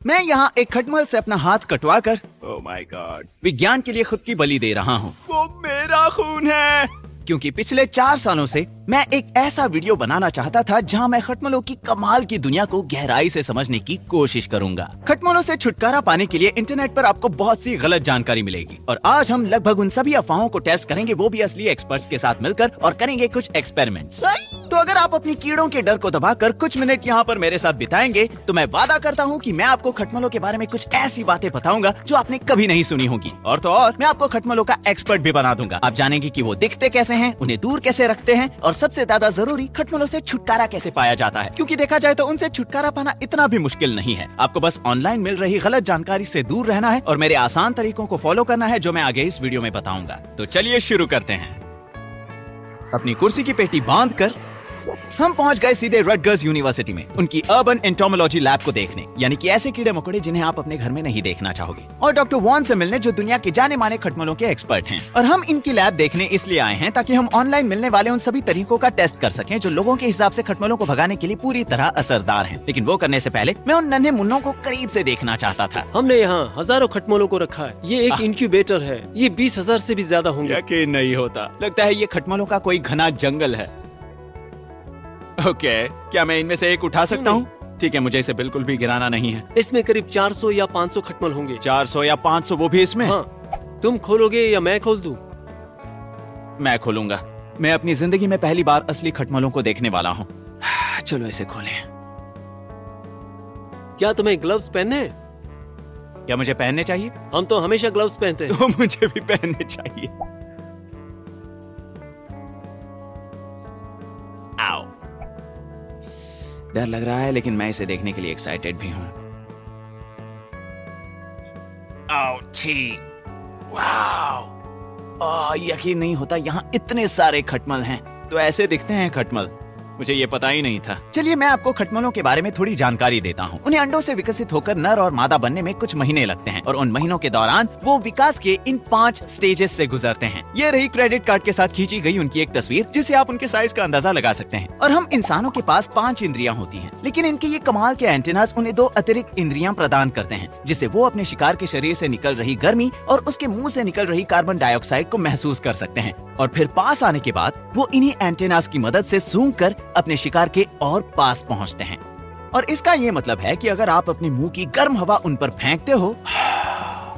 मैं यहाँ एक खटमल से अपना हाथ कटवा कर ओह माय गॉड विज्ञान के लिए खुद की बलि दे रहा हूँ। वो मेरा खून है, क्योंकि पिछले 4 सालों से मैं एक ऐसा वीडियो बनाना चाहता था जहां मैं खटमलों की कमाल की दुनिया को गहराई से समझने की कोशिश करूंगा। खटमलों से छुटकारा पाने के लिए इंटरनेट पर आपको बहुत सी गलत जानकारी मिलेगी और आज हम लगभग उन सभी अफवाहों को टेस्ट करेंगे, वो भी असली एक्सपर्ट्स के साथ मिलकर, और करेंगे कुछ एक्सपेरिमेंट्स। तो अगर आप अपनी कीड़ों के डर को दबाकर कुछ मिनट यहाँ पर मेरे साथ बिताएंगे तो मैं वादा करता हूँ कि मैं आपको खटमलों के बारे में कुछ ऐसी बातें बताऊंगा जो आपने कभी नहीं सुनी होगी। और तो और मैं आपको खटमलों का एक्सपर्ट भी बना दूंगा। आप जानेंगे कि वो दिखते कैसे हैं, उन्हें दूर कैसे रखते हैं, और सबसे ज्यादा जरूरी खटमलों से छुटकारा कैसे पाया जाता है, क्योंकि देखा जाए तो उनसे छुटकारा पाना इतना भी मुश्किल नहीं है। आपको बस ऑनलाइन मिल रही गलत जानकारी से दूर रहना है और मेरे आसान तरीकों को फॉलो करना है जो मैं आगे इस वीडियो में बताऊंगा। तो चलिए शुरू करते हैं। अपनी कुर्सी की पेटी बांध कर हम पहुंच गए सीधे रटगर्स यूनिवर्सिटी में उनकी अर्बन एंटोमोलॉजी लैब को देखने, यानी कि ऐसे कीड़े मकोड़े जिन्हें आप अपने घर में नहीं देखना चाहोगे, और डॉक्टर वॉन से मिलने जो दुनिया के जाने माने खटमलों के एक्सपर्ट हैं। और हम इनकी लैब देखने इसलिए आए हैं ताकि हम ऑनलाइन मिलने वाले उन सभी तरीकों का टेस्ट कर सकें जो लोगों के हिसाब से खटमलों को भगाने के लिए पूरी तरह असरदार हैं। लेकिन वो करने से पहले मैं उन नन्हे मुन्नों को करीब से देखना चाहता था। हमने यहाँ हजारों खटमलों को रखा है। ये एक इंक्यूबेटर है। ये 20,000 से भी ज्यादा होंगे। यकीन नहीं होता, लगता है ये खटमलों का कोई घना जंगल है। ओके, क्या मैं इनमें से एक उठा सकता हूँ? ठीक है, मुझे इसे बिल्कुल भी गिराना नहीं है। इसमें करीब 400 या 500 खटमल होंगे। 400 या 500, वो भी इसमें? हाँ, तुम खोलोगे या मैं खोल दूं? मैं खोलूंगा। मैं अपनी जिंदगी में पहली बार असली खटमलों को देखने वाला हूँ। चलो इसे खोलें। क्या तुम्हें ग्लव्स पहनने हैं? क्या मुझे पहनने चाहिए? हम तो हमेशा ग्लव्स पहनते हैं। तो मुझे भी पहनने चाहिए। आओ, डर लग रहा है लेकिन मैं इसे देखने के लिए एक्साइटेड भी हूँ। वाव, यकीन नहीं होता यहाँ इतने सारे खटमल हैं। तो ऐसे दिखते हैं खटमल? मुझे ये पता ही नहीं था। चलिए मैं आपको खटमलों के बारे में थोड़ी जानकारी देता हूँ। उन्हें अंडों से विकसित होकर नर और मादा बनने में कुछ महीने लगते हैं और उन महीनों के दौरान वो विकास के इन 5 स्टेजेस से गुजरते हैं। ये रही क्रेडिट कार्ड के साथ खींची गई उनकी एक तस्वीर जिससे आप उनके साइज का अंदाजा लगा सकते हैं। और हम इंसानों के पास 5 इंद्रियां होती हैं, लेकिन इनके ये कमाल के एंटेनास उन्हें 2 अतिरिक्त इंद्रियां प्रदान करते हैं जिससे वो अपने शिकार के शरीर से निकल रही गर्मी और उसके मुंह से निकल रही कार्बन डाइऑक्साइड को महसूस कर सकते हैं। और फिर पास आने के बाद वो इन्हीं एंटेनास की मदद से सूंघ कर अपने शिकार के और पास पहुंचते हैं। और इसका ये मतलब है कि अगर आप अपने मुंह की गर्म हवा उन पर फेंकते हो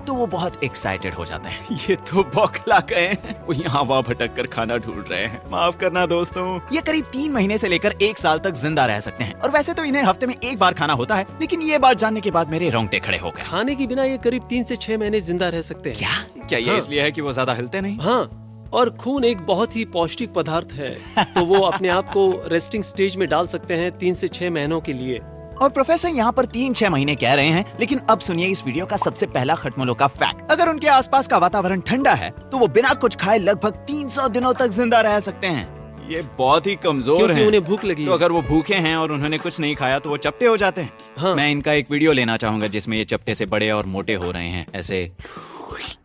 तो वो बहुत एक्साइटेड हो जाते हैं। ये तो बौखला गए हैं। वो यहाँ हवा भटक कर खाना ढूंढ रहे हैं। माफ करना दोस्तों। ये करीब 3 महीने से लेकर 1 साल तक जिंदा रह सकते हैं और वैसे तो इन्हें हफ्ते में 1 बार खाना होता है, लेकिन ये बात जानने के बाद मेरे रोंगटे खड़े हो गए। खाने के बिना ये करीब 3 से 6 महीने जिंदा रह सकते हैं। क्या ये इसलिए है कि वो ज्यादा हिलते नहीं? हाँ, और खून एक बहुत ही पौष्टिक पदार्थ है, तो वो अपने आप को रेस्टिंग स्टेज में डाल सकते हैं 3 से 6 महीनों के लिए। और प्रोफेसर यहाँ पर 3-6 महीने कह रहे हैं, लेकिन अब सुनिए इस वीडियो का सबसे पहला खटमलों का फैक्ट। अगर उनके आसपास का वातावरण ठंडा है तो वो बिना कुछ खाए लगभग 300 दिनों तक जिंदा रह सकते हैं। ये बहुत ही कमजोर हैं। उन्हें भूख लगी। तो अगर वो भूखे हैं और उन्होंने कुछ नहीं खाया तो वो चपटे हो जाते हैं। हाँ। मैं इनका एक वीडियो लेना चाहूंगा जिसमें ये चपटे से बड़े और मोटे हो रहे हैं ऐसे।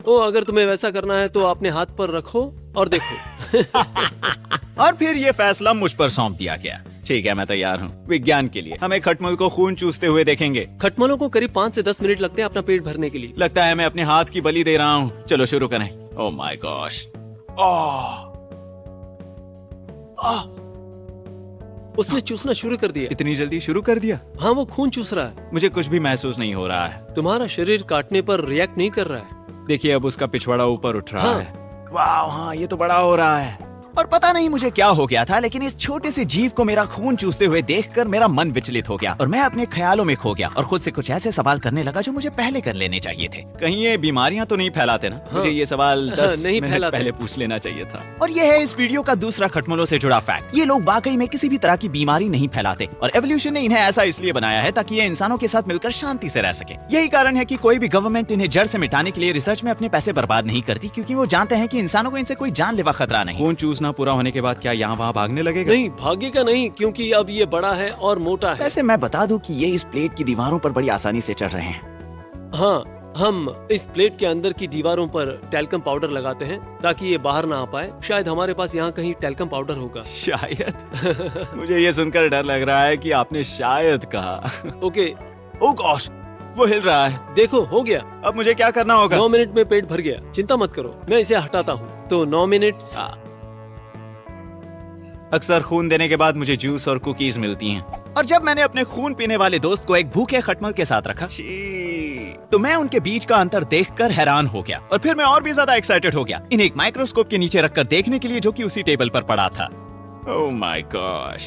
अगर तुम्हें वैसा करना है तो अपने हाथ पर रखो और देखो। और फिर ये फैसला मुझ पर सौंप दिया गया। ठीक है, मैं तैयार हूँ विज्ञान के लिए। हम एक खटमल को खून चूसते हुए देखेंगे। खटमलों को करीब 5 से 10 मिनट लगते हैं अपना पेट भरने के लिए। लगता है मैं अपने हाथ की बलि दे रहा हूँ। चलो शुरू करें। ओह माय गॉश, उसने चूसना शुरू कर दिया। इतनी जल्दी शुरू कर दिया? हाँ, वो खून चूस रहा है। मुझे कुछ भी महसूस नहीं हो रहा है। तुम्हारा शरीर काटने पर रिएक्ट नहीं कर रहा है। देखिए अब उसका पिछवाड़ा ऊपर उठ रहा हाँ। है। वाह, हाँ ये तो बड़ा हो रहा है। और पता नहीं मुझे क्या हो गया था, लेकिन इस छोटे से जीव को मेरा खून चूसते हुए देखकर मेरा मन विचलित हो गया और मैं अपने ख्यालों में खो गया और खुद से कुछ ऐसे सवाल करने लगा जो मुझे पहले कर लेने चाहिए थे। कहीं ये बीमारियां तो नहीं फैलाते ना? हाँ। मुझे ये सवाल 10 नहीं मिनट फैलाते। पहले पूछ लेना चाहिए था। और ये है इस वीडियो का दूसरा खटमलों से जुड़ा फैक्ट। ये लोग वाकई में किसी भी तरह की बीमारी नहीं फैलाते और एवोल्यूशन ने इन्हें ऐसा इसलिए बनाया है ताकि ये इंसानों के साथ मिलकर शांति से रह सके। यही कारण है कि कोई भी गवर्नमेंट इन्हें जड़ से मिटाने के लिए रिसर्च में अपने पैसे बर्बाद नहीं करती, क्योंकि वो जानते हैं कि इंसानों को इनसे कोई जानलेवा खतरा नहीं। खून चूसना पूरा होने के बाद क्या यहाँ वहाँ भागने लगेगा? नहीं, भागेगा नहीं, क्योंकि अब ये बड़ा है और मोटा है। वैसे मैं बता दूं कि ये इस प्लेट की दीवारों पर बड़ी आसानी से चढ़ रहे हैं। हाँ, हम इस प्लेट के अंदर की दीवारों पर टैल्कम पाउडर लगाते हैं ताकि ये बाहर ना आ पाए। शायद हमारे पास यहाँ कहीं टैल्कम पाउडर होगा। शायद। मुझे ये सुनकर डर लग रहा है कि आपने शायद कहा। ओके। ओह गॉश, वो हिल रहा है। देखो हो गया। अब मुझे क्या करना होगा? 9 मिनट में पेट भर गया, चिंता मत करो, मैं इसे हटाता हूँ। तो 9 मिनट। अक्सर खून देने के बाद मुझे जूस और कुकीज मिलती हैं। और जब मैंने अपने खून पीने वाले दोस्त को एक भूखे खटमल के साथ रखा तो मैं उनके बीच का अंतर देखकर हैरान हो गया और फिर मैं और भी ज्यादा एक्साइटेड हो गया इन्हें एक माइक्रोस्कोप के नीचे रखकर देखने के लिए, जो कि उसी टेबल पर पड़ा था। ओह माय गॉश,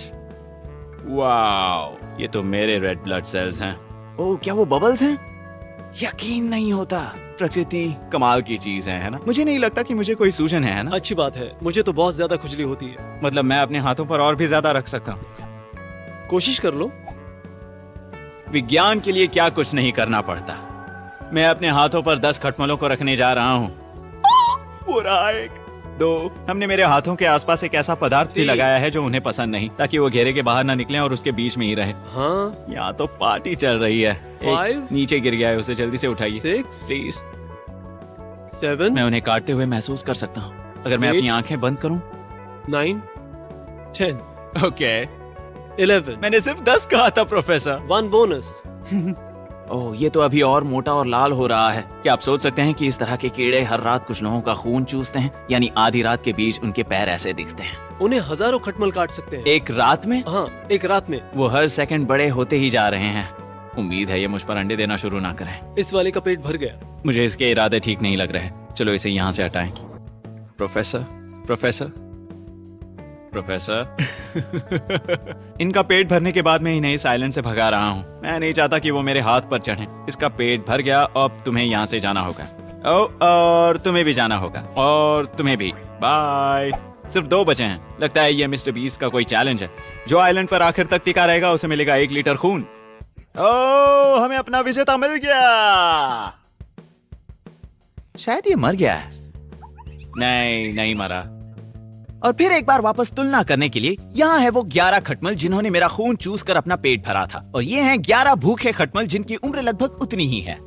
वाओ, ये तो मेरे रेड ब्लड सेल्स हैं। ओह, क्या वो बबल्स हैं? यकीन नहीं होता, प्रकृति कमाल की चीज है ना? मुझे नहीं लगता कि मुझे कोई सूजन है ना? अच्छी बात है, मुझे तो बहुत ज्यादा खुजली होती है। मतलब मैं अपने हाथों पर और भी ज्यादा रख सकता हूँ। कोशिश कर लो। विज्ञान के लिए क्या कुछ नहीं करना पड़ता। मैं अपने हाथों पर 10 खटमलों को रखने जा रहा हूँ। पूरा 1, 2। हमने मेरे हाथों के आसपास एक ऐसा पदार्थ भी 3 लगाया है जो उन्हें पसंद नहीं, ताकि वो घेरे के बाहर ना निकलें और उसके बीच में ही रहे। हाँ। यहाँ तो पार्टी चल रही है। 5 नीचे गिर गया है, उसे जल्दी से उठाइए 6 प्लीज। 7 मैं उन्हें काटते हुए महसूस कर सकता हूँ अगर मैं 8 अपनी आंखें बंद करूँ। 9 10 ओके, 11। मैंने सिर्फ 10 कहा था प्रोफेसर। 1 बोनस। ओह, ये तो अभी और मोटा और लाल हो रहा है। क्या आप सोच सकते हैं कि इस तरह के कीड़े हर रात कुछ लोगों का खून चूसते हैं? यानी आधी रात के बीच उनके पैर ऐसे दिखते हैं। उन्हें हजारों खटमल काट सकते हैं एक रात में? हाँ, एक रात में। वो हर सेकंड बड़े होते ही जा रहे हैं। उम्मीद है ये मुझ पर अंडे देना शुरू ना करें। इस वाले का पेट भर गया। मुझे इसके इरादे ठीक नहीं लग रहे। चलो इसे यहाँ से हटाएं। Professor, professor, professor. इनका पेट भरने के बाद मैं इन्हें इस आइलैंड से भगा रहा हूँ। मैं नहीं चाहता कि वो मेरे हाथ पर चढ़ें। इसका पेट भर गया, अब तुम्हें यहाँ से जाना होगा। और तुम्हें भी जाना होगा, और तुम्हें भी। बाय। सिर्फ 2 बचे हैं। लगता है ये मिस्टर बीस्ट का कोई चैलेंज है। जो आइलैंड पर आखिर तक टिका रहेगा उसे मिलेगा 1 लीटर खून। ओह, हमें अपना विजेता मिल गया। शायद ये मर गया है। नहीं, नहीं मरा। और फिर एक बार वापस तुलना करने के लिए, यहाँ है वो 11 खटमल जिन्होंने मेरा खून चूस कर अपना पेट भरा था, और ये हैं 11 भूखे खटमल जिनकी उम्र लगभग उतनी ही है।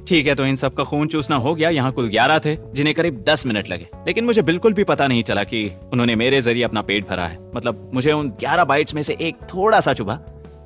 ठीक है, तो इन सब का खून चूसना हो गया। यहाँ कुल 11 थे जिन्हें करीब 10 मिनट लगे, लेकिन मुझे बिल्कुल भी पता नहीं चला कि उन्होंने मेरे जरिए अपना पेट भरा है। मतलब मुझे उन 11 बाइट्स में से एक थोड़ा सा चुभा,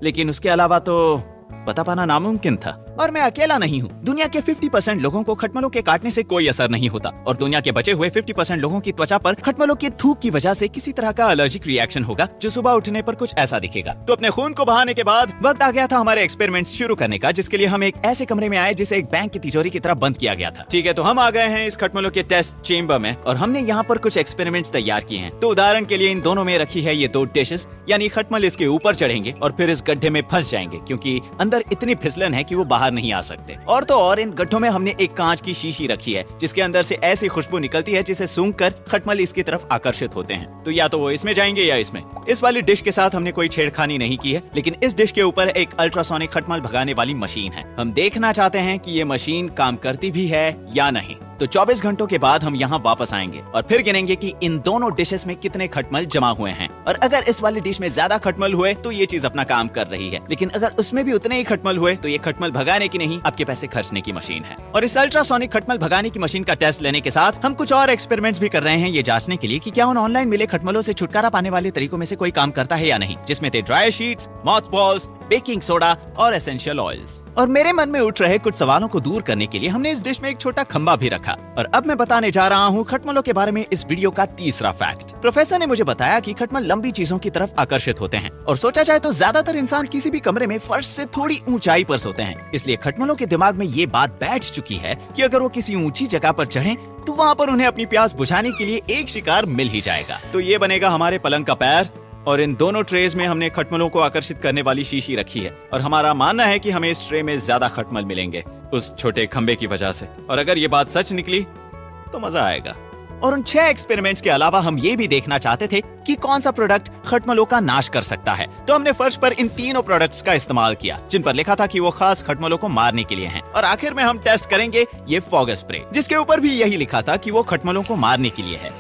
लेकिन उसके अलावा तो पता पाना नामुमकिन था। और मैं अकेला नहीं हूँ। दुनिया के 50% लोगों को खटमलों के काटने से कोई असर नहीं होता, और दुनिया के बचे हुए 50% लोगों की त्वचा पर खटमलों के थूक की वजह से किसी तरह का एलर्जिक रिएक्शन होगा, जो सुबह उठने पर कुछ ऐसा दिखेगा। तो अपने खून को बहाने के बाद वक्त आ गया था हमारे एक्सपेरिमेंट शुरू करने का, जिसके लिए हम एक ऐसे कमरे में आए जिसे एक बैंक की तिजोरी की तरह बंद किया गया था। ठीक है, तो हम आ गए हैं इस खटमलों के टेस्ट चेम्बर में, और हमने यहाँ पर कुछ एक्सपेरिमेंट्स तैयार किए हैं। तो उदाहरण के लिए इन दोनों में रखी है ये 2 डिशेस, यानी खटमल इसके ऊपर चढ़ेंगे और फिर इस गड्ढे में फंस जाएंगे, क्योंकि अंदर इतनी फिसलन है कि वो बाहर नहीं आ सकते। और तो और इन गड्ढों में हमने एक कांच की शीशी रखी है, जिसके अंदर से ऐसी खुशबू निकलती है जिसे सूंघकर खटमल इसकी तरफ आकर्षित होते हैं। तो या तो वो इसमें जाएंगे या इसमें। इस वाली डिश के साथ हमने कोई छेड़खानी नहीं की है, लेकिन इस डिश के ऊपर एक अल्ट्रासोनिक खटमल भगाने वाली मशीन है। हम देखना चाहते हैं कि ये मशीन काम करती भी है या नहीं। तो 24 घंटों के बाद हम यहाँ वापस आएंगे और फिर गिनेंगे कि इन दोनों डिशेस में कितने खटमल जमा हुए हैं। और अगर इस वाली डिश में ज्यादा खटमल हुए तो ये चीज अपना काम कर रही है, लेकिन अगर उसमें भी उतने ही खटमल हुए तो ये खटमल भगाने की नहीं, आपके पैसे खर्चने की मशीन है। और इस अल्ट्रासोनिक खटमल भगाने की मशीन का टेस्ट लेने के साथ हम कुछ और एक्सपेरिमेंट्स भी कर रहे हैं, ये जांचने के लिए कि क्या उन ऑनलाइन मिले खटमलों से छुटकारा पाने वाले तरीकों में से कोई काम करता है या नहीं, जिसमें थे dry sheets, moth balls, baking soda और एसेंशियल ऑयल्स। और मेरे मन में उठ रहे कुछ सवालों को दूर करने के लिए हमने इस डिश में एक छोटा खंबा भी रखा। और अब मैं बताने जा रहा हूँ खटमलों के बारे में इस वीडियो का तीसरा फैक्ट। प्रोफेसर ने मुझे बताया कि खटमल लंबी चीजों की तरफ आकर्षित होते हैं, और सोचा जाए तो ज्यादातर इंसान किसी भी कमरे में फर्श से थोड़ी ऊंचाई पर सोते हैं। इसलिए खटमलों के दिमाग में ये बात बैठ चुकी है कि अगर वो किसी ऊंची जगह पर चढ़ें तो वहाँ पर उन्हें अपनी प्यास बुझाने के लिए एक शिकार मिल ही जाएगा। तो ये बनेगा हमारे पलंग का पैर, और इन दोनों ट्रेज में हमने खटमलों को आकर्षित करने वाली शीशी रखी है। और हमारा मानना है कि हमें इस ट्रे में ज्यादा खटमल मिलेंगे उस छोटे खंबे की वजह से। और अगर ये बात सच निकली तो मजा आएगा। और उन 6 एक्सपेरिमेंट्स के अलावा हम ये भी देखना चाहते थे कि कौन सा प्रोडक्ट खटमलों का नाश कर सकता है। तो हमने फर्श पर इन तीनों प्रोडक्ट्स का इस्तेमाल किया, जिन पर लिखा था कि वो खास खटमलों को मारने के लिए हैं। और आखिर में हम टेस्ट करेंगे ये फॉग स्प्रे, जिसके ऊपर भी यही लिखा था कि वो खटमलों को मारने के लिए है।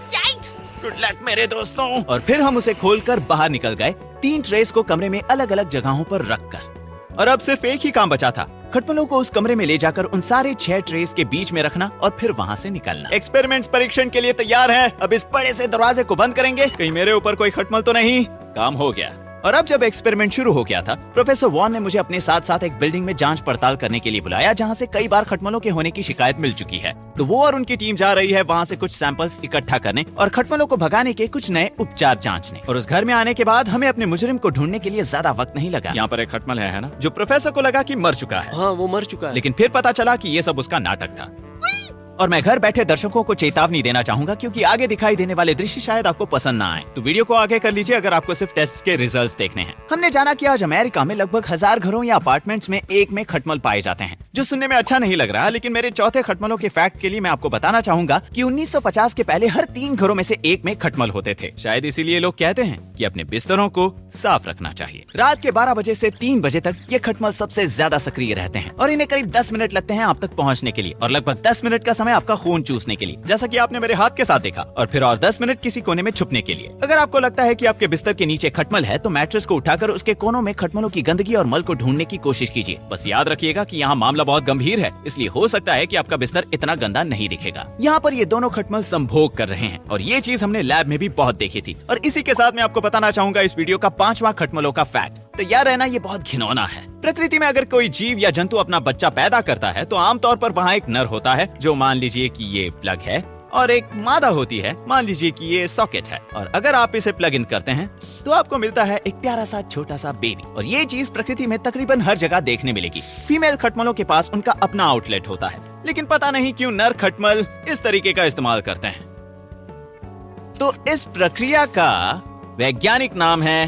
गुड लक मेरे दोस्तों। और फिर हम उसे खोलकर बाहर निकल गए, 3 ट्रेस को कमरे में अलग अलग जगहों पर रखकर। और अब सिर्फ एक ही काम बचा था, खटमलों को उस कमरे में ले जाकर उन सारे 6 ट्रेस के बीच में रखना और फिर वहाँ से निकलना। एक्सपेरिमेंट्स परीक्षण के लिए तैयार है। अब इस बड़े से दरवाजे को बंद करेंगे, कहीं मेरे ऊपर कोई खटमल तो नहीं। काम हो गया। और अब जब एक्सपेरिमेंट शुरू हो गया था, प्रोफेसर वॉन ने मुझे अपने साथ साथ एक बिल्डिंग में जांच पड़ताल करने के लिए बुलाया, जहां से कई बार खटमलों के होने की शिकायत मिल चुकी है। तो वो और उनकी टीम जा रही है वहां से कुछ सैंपल्स इकट्ठा करने और खटमलों को भगाने के कुछ नए उपचार जांचने। और उस घर में आने के बाद हमें अपने मुजरिम को ढूंढने के लिए ज्यादा वक्त नहीं लगा। यहाँ पर एक खटमल है ना, जो प्रोफेसर को लगा कि मर चुका है। हाँ, वो मर चुका है। लेकिन फिर पता चला कि ये सब उसका नाटक था। और मैं घर बैठे दर्शकों को चेतावनी देना चाहूंगा, क्योंकि आगे दिखाई देने वाले दृश्य शायद आपको पसंद ना आए। तो वीडियो को आगे कर लीजिए अगर आपको सिर्फ टेस्ट के रिजल्ट्स देखने हैं। हमने जाना कि आज अमेरिका में लगभग 1000 घरों या अपार्टमेंट्स में एक में खटमल पाए जाते हैं, जो सुनने में अच्छा नहीं लग रहा। लेकिन मेरे चौथे खटमलों के फैक्ट के लिए मैं आपको बताना चाहूंगा कि 1950 के पहले हर 3 घरों में से एक में खटमल होते थे। शायद इसीलिए लोग कहते हैं कि अपने बिस्तरों को साफ रखना चाहिए। रात के 12 बजे से 3 बजे तक ये खटमल सबसे ज्यादा सक्रिय रहते हैं और इन्हें करीब 10 मिनट लगते हैं आप तक पहुँचने के लिए, और लगभग 10 मिनट का समय आपका खून चूसने के लिए, जैसा कि आपने मेरे हाथ के साथ देखा, और फिर और 10 मिनट किसी कोने में छुपने के लिए। अगर आपको लगता है कि आपके बिस्तर के नीचे खटमल है, तो मैट्रेस को उठाकर उसके कोनों में खटमलों की गंदगी और मल को ढूंढने की कोशिश कीजिए। बस याद रखिएगा कि यहाँ मामला बहुत गंभीर है, इसलिए हो सकता है कि आपका बिस्तर इतना गंदा नहीं दिखेगा। यहाँ पर ये दोनों खटमल संभोग कर रहे हैं, और ये चीज हमने लैब में भी बहुत देखी थी। और इसी के साथ मैं आपको बताना चाहूंगा इस वीडियो का 5वां खटमलों का फैक्ट। तैयार रहना, ये बहुत घिनौना है। प्रकृति में अगर कोई जीव या जंतु अपना बच्चा पैदा करता है, तो आमतौर पर वहाँ एक नर होता है, जो मान लीजिए कि ये प्लग है, और एक मादा होती है, मान लीजिए कि ये सॉकेट है। और अगर आप इसे प्लग इन करते हैं तो आपको मिलता है एक प्यारा सा छोटा सा बेबी। और ये चीज प्रकृति में तकरीबन हर जगह देखने मिलेगी। फीमेल खटमलों के पास उनका अपना आउटलेट होता है, लेकिन पता नहीं क्यों नर खटमल इस तरीके का इस्तेमाल करते हैं। तो इस प्रक्रिया का वैज्ञानिक नाम है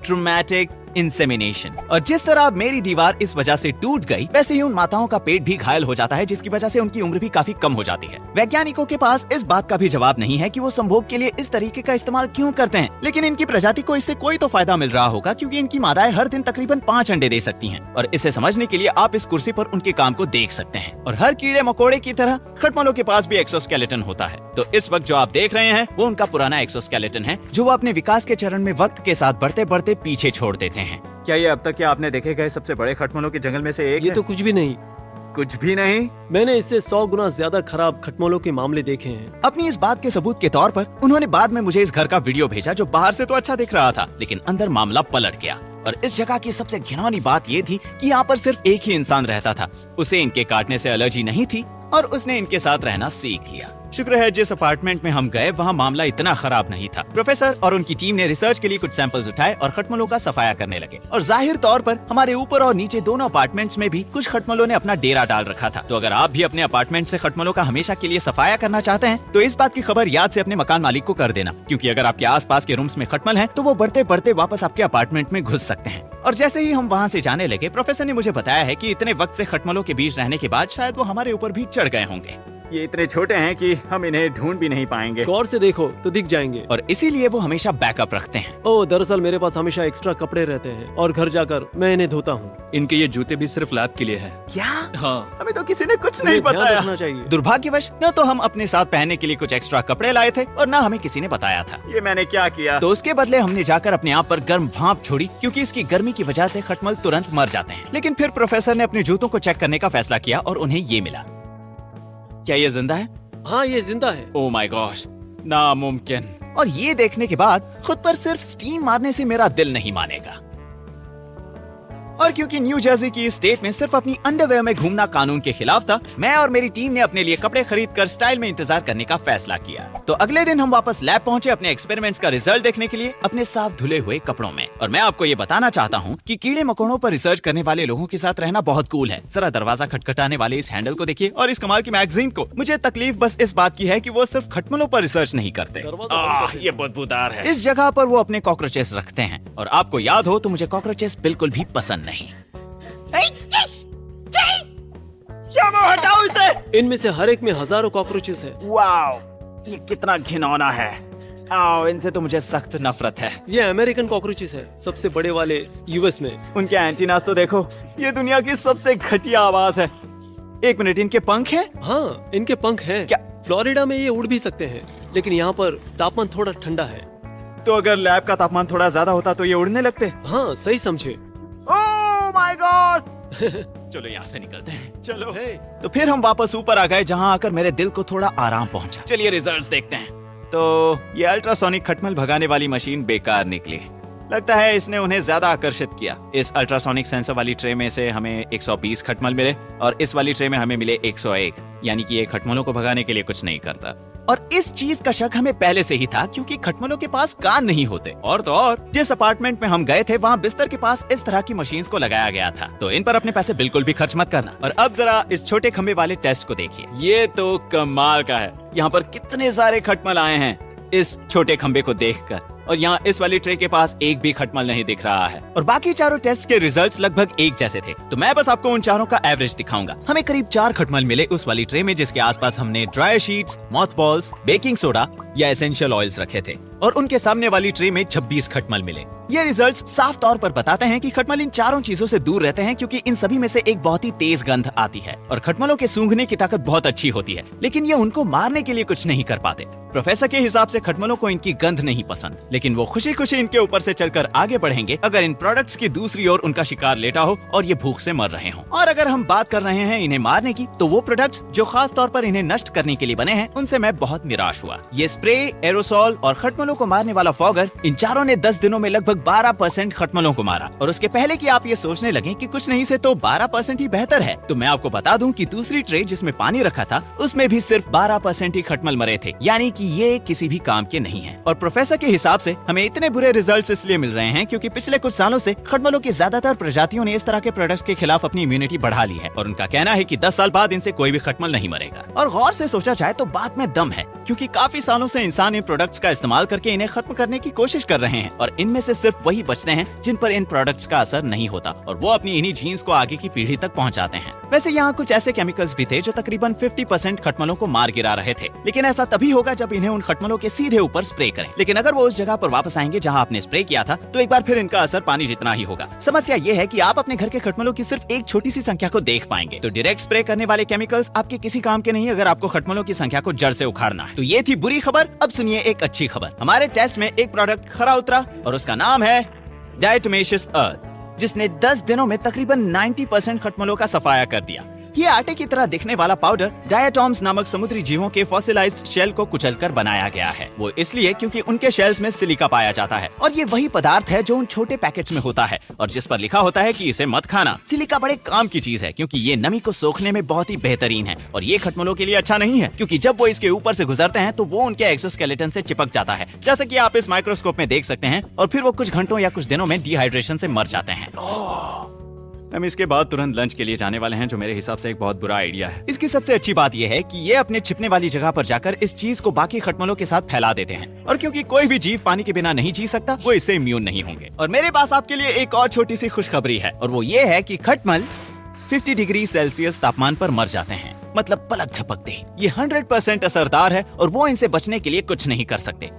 ट्रोमैटिक इंसेमिनेशन। और जिस तरह मेरी दीवार इस वजह से टूट गई, वैसे ही उन माताओं का पेट भी घायल हो जाता है, जिसकी वजह से उनकी उम्र भी काफी कम हो जाती है। वैज्ञानिकों के पास इस बात का भी जवाब नहीं है कि वो संभोग के लिए इस तरीके का इस्तेमाल क्यों करते हैं, लेकिन इनकी प्रजाति को इससे कोई तो फायदा मिल रहा होगा, क्योंकि इनकी मादाएं हर दिन तकरीबन 5 अंडे दे सकती हैं। और इसे समझने के लिए आप इस कुर्सी पर उनके काम को देख सकते हैं। और हर कीड़े मकोड़े की तरह खटमलों के पास भी एक्सोस्केलेटन होता है। तो इस वक्त जो आप देख रहे हैं वो उनका पुराना एक्सोस्केलेटन है, जो वो अपने विकास के चरण में वक्त के साथ बढ़ते बढ़ते पीछे छोड़ देते हैं। क्या ये अब तक के आपने देखे गए सबसे बड़े खटमलों के जंगल में से एक ये है? तो कुछ भी नहीं। कुछ भी नहीं। मैंने इससे 100 गुना ज्यादा खराब खटमलों के मामले देखे हैं। अपनी इस बात के सबूत के तौर पर उन्होंने बाद में मुझे इस घर का वीडियो भेजा, जो बाहर से तो अच्छा दिख रहा था, लेकिन अंदर मामला पलट गया। और इस जगह की सबसे घिनौनी बात ये थी कि यहाँ पर सिर्फ एक ही इंसान रहता था। उसे इनके काटने से एलर्जी नहीं थी और उसने इनके साथ रहना सीख लिया। शुक्र है जिस अपार्टमेंट में हम गए वहाँ मामला इतना खराब नहीं था। प्रोफेसर और उनकी टीम ने रिसर्च के लिए कुछ सैंपल्स उठाए और खटमलों का सफाया करने लगे। और जाहिर तौर पर हमारे ऊपर और नीचे दोनों अपार्टमेंट्स में भी कुछ खटमलों ने अपना डेरा डाल रखा था। तो अगर आप भी अपने अपार्टमेंट से खटमलों का हमेशा के लिए सफाया करना चाहते हैं, तो इस बात की खबर याद से अपने मकान मालिक को कर देना, क्योंकि अगर आपके आसपास के रूम्स में खटमल हैं, तो वो बढ़ते बढ़ते वापस आपके अपार्टमेंट में घुस सकते हैं। और जैसे ही हम वहाँ से जाने लगे, प्रोफेसर ने मुझे बताया है कि इतने वक्त से खटमलों के बीच रहने के बाद शायद वो हमारे ऊपर भी चढ़ गए होंगे। ये इतने छोटे हैं कि हम इन्हें ढूंढ भी नहीं पाएंगे। गौर से देखो तो दिख जाएंगे। और इसीलिए वो हमेशा बैकअप रखते हैं। ओह, दरअसल मेरे पास हमेशा एक्स्ट्रा कपड़े रहते हैं और घर जाकर मैं इन्हें धोता हूँ। इनके ये जूते भी सिर्फ लैब के लिए है। क्या? हाँ, हमें तो किसी ने कुछ तुम्हें नहीं ध्यान बताया। रखना चाहिए। दुर्भाग्यवश न तो हम अपने साथ पहनने के लिए कुछ एक्स्ट्रा कपड़े लाए थे और न हमें किसी ने बताया था। ये मैंने क्या किया? तो उसके बदले हमने जाकर अपने आप पर गर्म भाप छोड़ी, क्योंकि इसकी गर्मी की वजह से खटमल तुरंत मर जाते हैं। लेकिन फिर प्रोफेसर ने अपने जूतों को चेक करने का फैसला किया और उन्हें ये मिला। क्या ये जिंदा है? हाँ, ये जिंदा है। ओह माय गॉश, नामुमकिन। और ये देखने के बाद खुद पर सिर्फ स्टीम मारने से मेरा दिल नहीं मानेगा। और क्योंकि न्यू जर्सी की स्टेट में सिर्फ अपनी अंडरवेयर में घूमना कानून के खिलाफ था, मैं और मेरी टीम ने अपने लिए कपड़े खरीदकर स्टाइल में इंतजार करने का फैसला किया। तो अगले दिन हम वापस लैब पहुंचे अपने एक्सपेरिमेंट्स का रिजल्ट देखने के लिए अपने साफ धुले हुए कपड़ों में। और मैं आपको ये बताना चाहता हूँ कि कीड़े मकोड़ों पर रिसर्च करने वाले लोगों के साथ रहना बहुत कूल है। जरा दरवाजा खटखटाने वाले इस हैंडल को देखिए और इस कमाल की मैगजीन को। मुझे तकलीफ बस इस बात की है कि वो सिर्फ खटमलों पर रिसर्च नहीं करते। ये बदबूदार है। इस जगह पर वो अपने कॉकरोचेस रखते हैं, और आपको याद हो तो मुझे कॉकरोचेस बिल्कुल भी पसंद नहीं। हटाओ इसे। इनमें से हर एक में हजारों कॉकरोचेस है। वाओ, ये कितना घिनौना है। आओ, इनसे तो मुझे सख्त नफरत है। ये अमेरिकन कॉकरोचेस है, सबसे बड़े वाले यूएस में। उनके एंटीनास तो देखो, ये दुनिया की सबसे घटिया आवाज है। एक मिनट, इनके पंख हैं? हाँ, इनके पंख हैं। क्या? फ्लोरिडा में ये उड़ भी सकते हैं, लेकिन यहाँ पर तापमान थोड़ा ठंडा है। तो अगर लैब का तापमान थोड़ा ज्यादा होता तो ये उड़ने लगते? हाँ, सही समझे। Oh my God. चलो यहाँ से निकलते हैं। चलो। तो फिर हम वापस ऊपर आ गए, जहाँ आकर मेरे दिल को थोड़ा आराम पहुंचा। चलिए रिजल्ट्स देखते हैं। तो ये अल्ट्रासोनिक खटमल भगाने वाली मशीन बेकार निकली। लगता है इसने उन्हें ज्यादा आकर्षित किया। इस अल्ट्रासोनिक सेंसर वाली ट्रे में से हमें 120 खटमल मिले और इस वाली ट्रे में हमें मिले 101, यानी कि ये खटमलों को भगाने के लिए कुछ नहीं करता। और इस चीज का शक हमें पहले से ही था क्योंकि खटमलों के पास कान नहीं होते। और तो और जिस अपार्टमेंट में हम गए थे वहाँ बिस्तर के पास इस तरह की मशीन्स को लगाया गया था, तो इन पर अपने पैसे बिल्कुल भी खर्च मत करना। और अब जरा इस छोटे खंबे वाले टेस्ट को देखिए, ये तो कमाल का है। यहाँ पर कितने सारे खटमल आए हैं इस छोटे खंबे को देखकर, और यहाँ इस वाली ट्रे के पास एक भी खटमल नहीं दिख रहा है। और बाकी चारों टेस्ट के रिजल्ट्स लगभग एक जैसे थे, तो मैं बस आपको उन चारों का एवरेज दिखाऊंगा। हमें करीब 4 खटमल मिले उस वाली ट्रे में जिसके आसपास हमने ड्राई शीट्स, मॉथबॉल्स, बेकिंग सोडा या एसेंशियल ऑयल्स रखे थे, और उनके सामने वाली ट्रे में 26 खटमल मिले। ये रिजल्ट्स साफ तौर पर बताते हैं कि खटमल इन चारों चीजों से दूर रहते हैं क्योंकि इन सभी में से एक बहुत ही तेज गंध आती है और खटमलों के सूंघने की ताकत बहुत अच्छी होती है, लेकिन ये उनको मारने के लिए कुछ नहीं कर पाते। प्रोफेसर के हिसाब से खटमलों को इनकी गंध नहीं पसंद, लेकिन वो खुशी खुशी इनके ऊपर से चलकर आगे बढ़ेंगे अगर इन प्रोडक्ट्स की दूसरी ओर उनका शिकार लेटा हो और ये भूख से मर रहे हो। और अगर हम बात कर रहे हैं इन्हें मारने की, तो वो प्रोडक्ट्स जो खास तौर पर इन्हें नष्ट करने के लिए बने हैं, उनसे मैं बहुत निराश हुआ। ये स्प्रे, एरोसॉल और खटमलों को मारने वाला फॉगर, इन चारों ने 10 दिनों में लगभग 12% खटमलों को मारा। और उसके पहले कि आप ये सोचने लगे कि कुछ नहीं से तो 12% ही बेहतर है, तो मैं आपको बता दूं कि दूसरी ट्रे जिसमें पानी रखा था उसमें भी सिर्फ 12% ही खटमल मरे थे, यानी कि ये किसी भी काम के नहीं है। और प्रोफेसर के हिसाब से हमें इतने बुरे रिजल्ट्स इसलिए मिल रहे हैं क्योंकि पिछले कुछ सालों से खटमलों की ज्यादातर प्रजातियों ने इस तरह के प्रोडक्ट्स के खिलाफ अपनी इम्यूनिटी बढ़ा ली है, और उनका कहना है कि 10 साल बाद इनसे कोई भी खटमल नहीं मरेगा। और गौर से सोचा जाए तो बात में दम है, क्योंकि काफी सालों से इंसान इन प्रोडक्ट्स का इस्तेमाल करके इन्हें खत्म करने की कोशिश कर रहे हैं, और इनमें से सिर्फ वही बचते हैं जिन पर इन प्रोडक्ट्स का असर नहीं होता, और वो अपनी इन्हीं जीन्स को आगे की पीढ़ी तक पहुंचाते हैं। वैसे यहाँ कुछ ऐसे केमिकल्स भी थे जो तकरीबन 50% खटमलों को मार गिरा रहे थे, लेकिन ऐसा तभी होगा जब इन्हें उन खटमलों के सीधे ऊपर स्प्रे करें। लेकिन अगर वो उस जगह पर वापस आएंगे जहाँ आपने स्प्रे किया था, तो एक बार फिर इनका असर पानी जितना ही होगा। समस्या ये है कि आप अपने घर के खटमलों की सिर्फ एक छोटी सी संख्या को देख पाएंगे, तो डायरेक्ट स्प्रे करने वाले केमिकल्स आपके किसी काम के नहीं अगर आपको खटमलों की संख्या को जड़ से उखाड़ना है। तो ये थी बुरी खबर। अब सुनिए एक अच्छी खबर। हमारे टेस्ट में एक प्रोडक्ट खरा उतरा और उसका नाम है डायटोमेशियस अर्थ, जिसने 10 दिनों में तकरीबन 90% खटमलों का सफाया कर दिया। ये आटे की तरह दिखने वाला पाउडर डायटोम्स नामक समुद्री जीवों के फॉसिलाइज्ड शेल को कुचलकर बनाया गया है। वो इसलिए क्योंकि उनके शेल्स में सिलिका पाया जाता है, और ये वही पदार्थ है जो उन छोटे पैकेट्स में होता है और जिस पर लिखा होता है कि इसे मत खाना। सिलिका बड़े काम की चीज है क्योंकि ये नमी को सोखने में बहुत ही बेहतरीन है, और ये खटमलों के लिए अच्छा नहीं है क्योंकि जब वो इसके ऊपर से गुजरते हैं तो वो उनके एक्सोस्केलेटन से चिपक जाता है, जैसा कि आप इस माइक्रोस्कोप में देख सकते हैं, और फिर वो कुछ घंटों या कुछ दिनों में डिहाइड्रेशन से मर जाते हैं। हम इसके बाद तुरंत लंच के लिए जाने वाले हैं, जो मेरे हिसाब से एक बहुत बुरा आइडिया है। इसकी सबसे अच्छी बात यह है कि ये अपने छिपने वाली जगह पर जाकर इस चीज को बाकी खटमलों के साथ फैला देते हैं, और क्योंकि कोई भी जीव पानी के बिना नहीं जी सकता, वो इससे इम्यून नहीं होंगे। और मेरे पास आपके लिए एक और छोटी सी खुशखबरी है, और वो ये है कि खटमल 50 डिग्री सेल्सियस तापमान पर मर जाते हैं, मतलब पलक झपकते। ये 100% असरदार है और वो इनसे बचने के लिए कुछ नहीं कर सकते।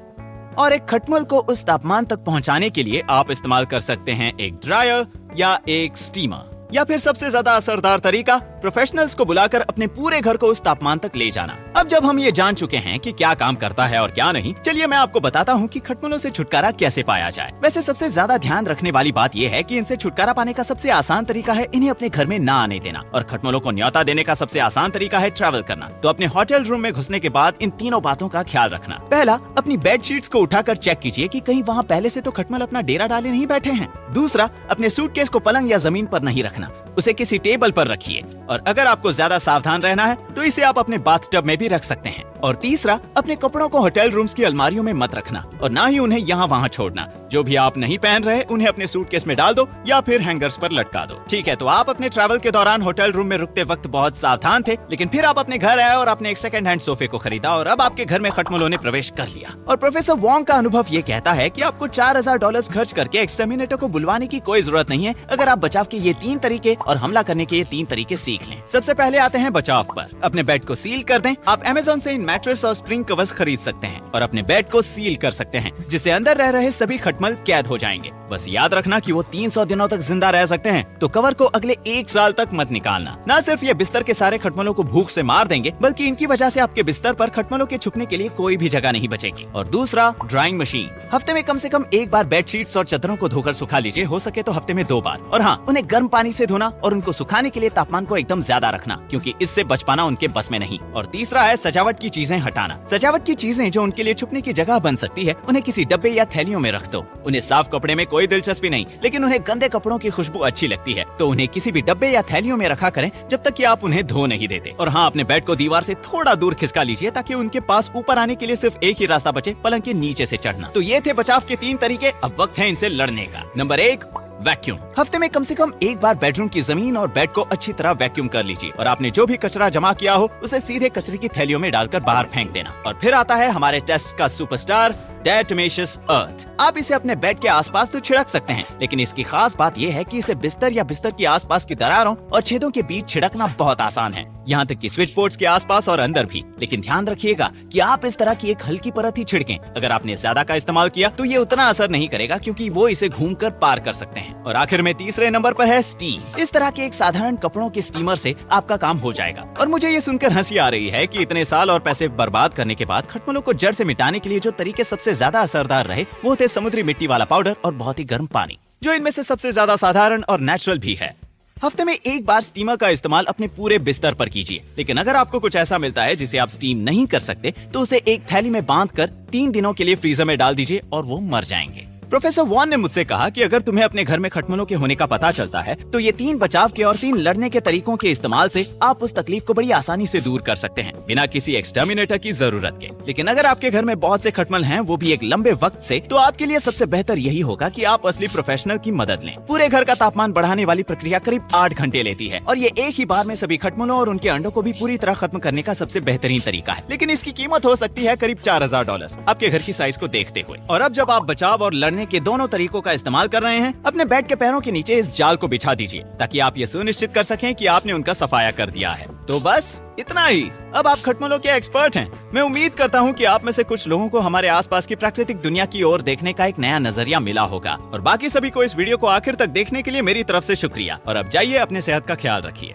और एक खटमल को उस तापमान तक पहुंचाने के लिए आप इस्तेमाल कर सकते हैं एक ड्रायर या एक स्टीमर, या फिर सबसे ज्यादा असरदार तरीका प्रोफेशनल्स को बुलाकर अपने पूरे घर को उस तापमान तक ले जाना। अब जब हम ये जान चुके हैं कि क्या काम करता है और क्या नहीं, चलिए मैं आपको बताता हूँ कि खटमलों से छुटकारा कैसे पाया जाए। वैसे सबसे ज्यादा ध्यान रखने वाली बात यह है कि इनसे छुटकारा पाने का सबसे आसान तरीका है इन्हें अपने घर में ना आने देना, और खटमलों को न्योता देने का सबसे आसान तरीका है ट्रैवल करना। तो अपने होटल रूम में घुसने के बाद इन तीनों बातों का ख्याल रखना। पहला, अपनी बेड शीट्स को उठाकर चेक कीजिए कि कहीं वहाँ पहले से तो खटमल अपना डेरा डाले नहीं बैठे हैं। दूसरा, अपने सूटकेस को पलंग या जमीन पर नहीं रखना, उसे किसी टेबल पर रखिए, और अगर आपको ज्यादा सावधान रहना है तो इसे आप अपने बाथटब में भी रख सकते हैं। और तीसरा, अपने कपड़ों को होटल रूम्स की अलमारियों में मत रखना और ना ही उन्हें यहाँ वहाँ छोड़ना। जो भी आप नहीं पहन रहे उन्हें अपने सूटकेस में डाल दो या फिर हैंगर्स पर लटका दो। ठीक है, तो आप अपने ट्रैवल के दौरान होटल रूम में रुकते वक्त बहुत सावधान थे, लेकिन फिर आप अपने घर आए और आपने एक सेकंड हैंड सोफे को खरीदा और अब आपके घर में खटमलों ने प्रवेश कर लिया। और प्रोफेसर वोंग का अनुभव ये कहता है कि आपको $4000 खर्च करके एक्सटर्मिनेटर को बुलवाने की कोई जरूरत नहीं है अगर आप बचाव के ये 3 तरीके और हमला करने के ये 3 तरीके सीख लें। सबसे पहले आते हैं बचाव पर। अपने बेड को सील कर दें। आप अमेज़न से इन मैट्रेस और स्प्रिंग कवर्स खरीद सकते हैं और अपने बेड को सील कर सकते हैं, जिससे अंदर रह रहे सभी खटमल कैद हो जाएंगे। बस याद रखना कि वो 300 दिनों तक जिंदा रह सकते हैं, तो कवर को अगले 1 साल तक मत निकालना। न सिर्फ ये बिस्तर के सारे खटमलों को भूख से मार देंगे, बल्कि इनकी वजह से आपके बिस्तर पर खटमलों के छुपने के लिए कोई भी जगह नहीं बचेगी। और दूसरा, ड्राइंग मशीन। हफ्ते में कम से कम 1 बार बेडशीट्स और चादरों को धोकर सुखा लीजिए, हो सके तो हफ्ते में 2 बार। और हाँ, उन्हें गर्म पानी से धोना और उनको सुखाने के लिए तापमान को एकदम ज्यादा रखना, क्योंकि इससे बच पाना उनके बस में नहीं। और तीसरा है सजावट की चीजें हटाना। सजावट की चीजें जो उनके लिए छुपने की जगह बन सकती है, उन्हें किसी डब्बे या थैलियों में रख दो। उन्हें साफ कपड़े में कोई दिलचस्पी नहीं, लेकिन उन्हें गंदे कपड़ों की खुशबू अच्छी लगती है, तो उन्हें किसी भी डब्बे या थैलियों में रखा करें जब तक कि आप उन्हें धो नहीं देते। और हाँ, अपने बेड को दीवार से थोड़ा दूर खिसका लीजिए ताकि उनके पास ऊपर आने के लिए सिर्फ एक ही रास्ता बचे, पलंग के नीचे से चढ़ना। तो ये थे बचाव के 3 तरीके। अब वक्त है इनसे लड़ने का। Number 1, vacuum. हफ्ते में कम से कम एक बार बेडरूम की जमीन और बेड को अच्छी तरह वैक्यूम कर लीजिए और आपने जो भी कचरा जमा किया हो उसे सीधे कचरे की थैलियों में डालकर बाहर फेंक देना। और फिर आता है हमारे टेस्ट का सुपरस्टार, डायटोमेशियस अर्थ। आप इसे अपने बेड के आसपास तो छिड़क सकते हैं, लेकिन इसकी खास बात यह है कि इसे बिस्तर या बिस्तर के आसपास की दरारों और छेदों के बीच छिड़कना बहुत आसान है, यहाँ तक कि स्विच बोर्ड्स के आसपास और अंदर भी। लेकिन ध्यान रखिएगा कि आप इस तरह की एक हल्की परत ही छिड़कें। अगर आपने ज्यादा का इस्तेमाल किया तो ये उतना असर नहीं करेगा, क्योंकि वो इसे घूमकर पार कर सकते हैं। और आखिर में तीसरे नंबर पर है स्टीम। इस तरह के एक साधारण कपड़ों के स्टीमर से आपका काम हो जाएगा। और मुझे ये सुनकर हंसी आ रही है कि इतने साल और पैसे बर्बाद करने के बाद खटमलों को जड़ से मिटाने के लिए जो तरीके सबसे ज्यादा असरदार रहे वो थे समुद्री मिट्टी वाला पाउडर और बहुत ही गर्म पानी, जो इनमें से सबसे ज्यादा साधारण और नेचुरल भी है। हफ्ते में एक बार स्टीमर का इस्तेमाल अपने पूरे बिस्तर पर कीजिए। लेकिन अगर आपको कुछ ऐसा मिलता है जिसे आप स्टीम नहीं कर सकते, तो उसे एक थैली में बांधकर 3 दिनों के लिए फ्रीजर में डाल दीजिए और वो मर जाएंगे। प्रोफेसर वॉन ने मुझसे कहा कि अगर तुम्हें अपने घर में खटमलों के होने का पता चलता है तो ये 3 बचाव के और 3 लड़ने के तरीकों के इस्तेमाल से आप उस तकलीफ को बड़ी आसानी से दूर कर सकते हैं, बिना किसी एक्सटर्मिनेटर की जरूरत के। लेकिन अगर आपके घर में बहुत से खटमल हैं, वो भी एक लंबे वक्त से, तो आपके लिए सबसे बेहतर यही होगा कि आप असली प्रोफेशनल की मदद लें। पूरे घर का तापमान बढ़ाने वाली प्रक्रिया करीब 8 घंटे लेती है और ये एक ही बार में सभी खटमलों और उनके अंडों को भी पूरी तरह खत्म करने का सबसे बेहतरीन तरीका है। लेकिन इसकी कीमत हो सकती है करीब $4000 आपके घर की साइज को देखते हुए। और अब जब आप बचाव और लड़ने के दोनों तरीकों का इस्तेमाल कर रहे हैं, अपने बेड के पैरों के नीचे इस जाल को बिछा दीजिए ताकि आप ये सुनिश्चित कर सकें कि आपने उनका सफाया कर दिया है। तो बस इतना ही। अब आप खटमलों के एक्सपर्ट हैं। मैं उम्मीद करता हूँ कि आप में से कुछ लोगों को हमारे आसपास की प्राकृतिक दुनिया की ओर देखने का एक नया नजरिया मिला होगा। और बाकी सभी को इस वीडियो को आखिर तक देखने के लिए मेरी तरफ से शुक्रिया। और अब जाइए, अपने सेहत का ख्याल रखिए।